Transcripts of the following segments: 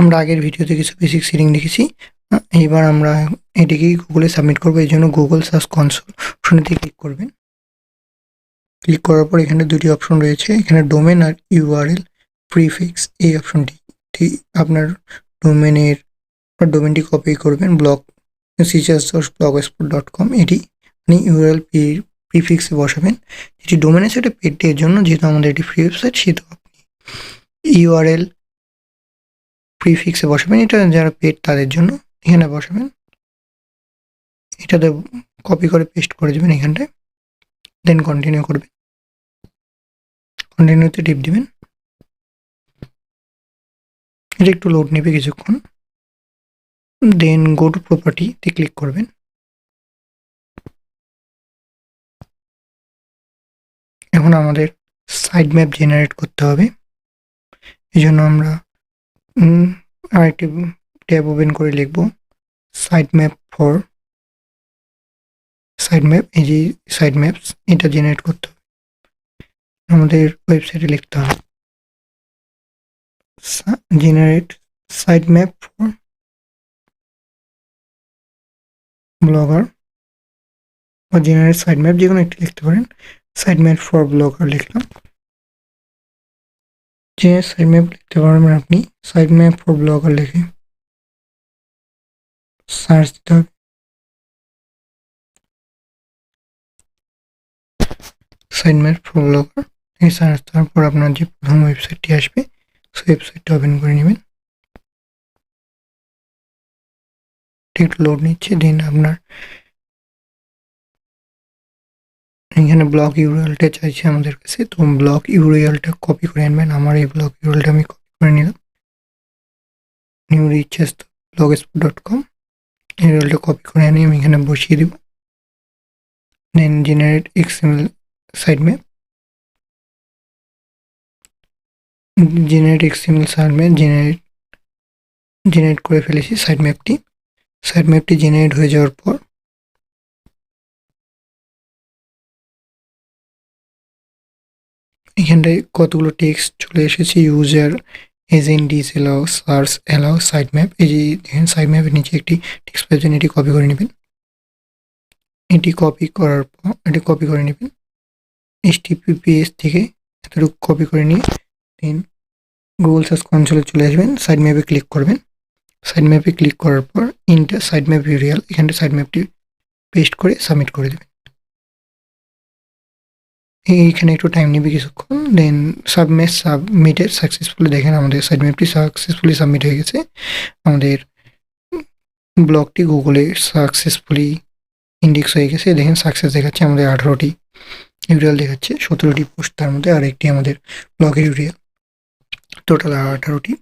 আমরা আগের ভিডিওতে কিছু বেসিক সেটিং দেখেছি। এবার আমরা এটিকেই গুগলে সাবমিট করবো। এই জন্য গুগল সার্চ কনসোল অপশনটিতে ক্লিক করবেন। ক্লিক করার পর এখানে দুটি অপশন রয়েছে, এখানে ডোমেন আর ইউআরএল প্রিফিক্স। এই অপশনটি আপনার ডোমেনটি কপি করবেন, blogspot.com, এটি আপনি ইউআরএল প্রিফিক্সে বসাবেন। এটি ডোমেন আছে, এটা পেডের জন্য, যেহেতু আমাদের এটি ফ্রি ওয়েবসাইট সেহেতু আপনি ইউআরএল প্রিফিক্সে বসাবেন। এটা যারা পেড তাদের জন্য, এখানে বসাবেন। এটাতে কপি করে পেস্ট করে দেবেন এখানটায়, দেন কন্টিনিউ করবেন। কন্টিনিউতে টিপ দিবেন। এটা একটু লোড নেবে কিছুক্ষণ, দেন গো টু প্রপার্টিতে ক্লিক করবেন। এখন আমাদের সাইড ম্যাপ জেনারেট করতে হবে। এই জন্য আমরা আরেকটি ট্যাব ওপেন করে লিখব side map for side map. এই যে সাইড ম্যাপস, এটা জেনারেট করতে হবে, আমাদের ওয়েবসাইটে লিখতে হবে generate side map for blogger, বা জেনারেট সাইড ম্যাপ, যে কোনো একটি লিখতে পারেন। সাইড ম্যাপ ফর ব্লগার লিখলাম। যে সাইড ম্যাপ লিখতে পারবেন আপনি, সাইড ম্যাপ ফর ব্লগার লিখে সার্চ দিতে হবে। সাইড ম্যাপ ফর ব্লগার এই সার্চ দেওয়ার পর আপনার যে প্রথম ওয়েবসাইটটি আসবে সেই ওয়েবসাইটটা ওপেন করে নেবেন। ঠিক লোড নিচ্ছে, দেন আপনার এখানে ব্লগ ইউআরএলটা চাইছে আমাদের কাছে, তো ব্লগ ইউআরএলটা কপি করে আনবেন। আমার এই ব্লগ ইউআরএলটা আমি কপি করে নিলাম। নিউ রিচেস blogspot.com ইউআরএলটা কপি করে আনি আমি এখানে বসিয়ে দেব। Then generate XML site map, generate করে ফেলেছি সাইড ম্যাপটি। সাইড ম্যাপটি জেনারেট হয়ে যাওয়ার পর এখানটায় কতগুলো টেক্সট চলে এসেছে, user agent disallow search allow site map. এই যে দেখেন সাইড ম্যাপের নিচে একটি টেক্সট পাচ্ছেন, এটি কপি করে নেবেন। এটি কপি করে নেবেন HTTPS থেকে এতটুকু কপি করে নিয়ে দেন গুগল সার্চ কনসোলে চলে আসবেন। সাইড ম্যাপে ক্লিক করবেন। সাইড ম্যাপে ক্লিক করার পর ইন্টার সাইড ম্যাপ ইউআরএল, এখানটা সাইড ম্যাপটি পেস্ট করে সাবমিট করে দেবেন। এইখানে একটু টাইম নেবে কিছুক্ষণ, দেন সাবমিটেড সাকসেসফুলি। দেখেন আমাদের সাইড ম্যাপটি সাকসেসফুলি সাবমিট হয়ে গেছে। আমাদের ব্লগটি গুগলে সাকসেসফুলি ইন্ডেক্স হয়ে গেছে। দেখেন সাকসেস দেখাচ্ছে, আমাদের 18টি ইউআরএল দেখাচ্ছে, 17টি পোস্ট, তার মধ্যে আরেকটি আমাদের ব্লগের ইউআরএল, টোটাল 18টি।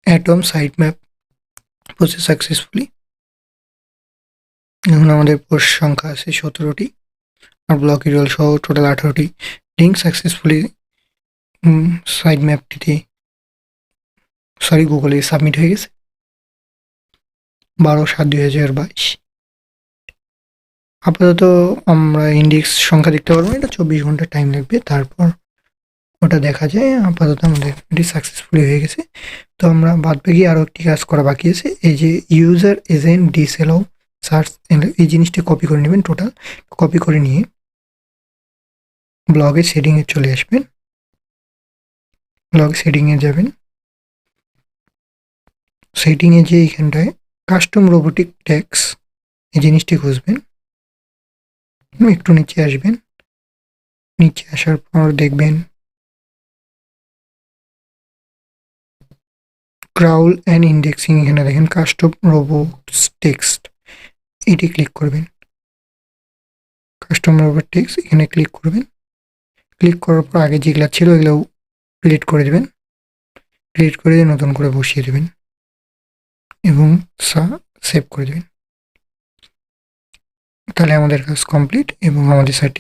Atom site map process successfully. এখন আমাদের পোস্ট সংখ্যা আছে 17টি, আর ব্লগ ইউআরএল সহ টোটাল 18টি। লিঙ্ক সাকসেসফুলি সাইড ম্যাপটিতে গুগলে সাবমিট হয়ে গেছে 12/7/2022। আপাতত আমরা ইন্ডেক্স সংখ্যা দেখতে পারবো, এটা 24 ঘন্টা টাইম লাগবে, তারপর ওটা দেখা যায়। আপাতত আমাদের এটি সাকসেসফুলি হয়ে গেছে। তো আমরা বাদবাকি আরও একটি কাজ করা বাকি আছে। এই যে ইউজার এজেন্ট ডিসএলাও সার্চ, এই জিনিসটা কপি করে নেবেন। টোটাল কপি করে নিয়ে ব্লগের সেটিংয়ে চলে আসবেন। ব্লগ সেটিংয়ে যাবেন, সেটিংয়ে যে এখানটায় কাস্টম রোবোটিক ট্যাক্স এই জিনিসটি খুঁজবেন। একটু নিচে আসবেন, নিচে আসার পর দেখবেন ক্রাউল অ্যান্ড ইন্ডেক্সিং, এখানে দেখেন কাস্টম রোবোটস টেক্সট, এটি ক্লিক করবেন। কাস্টম রোবট টেক্সট এখানে ক্লিক করবেন। ক্লিক করার পর আগে যেগুলো ছিল এগুলো ডিলিট করে দেবেন। ডিলিট করে দিয়ে নতুন করে বসিয়ে দেবেন এবং সেভ করে দেবেন। তাহলে আমাদের কাজ কমপ্লিট এবং আমাদের সাইটটি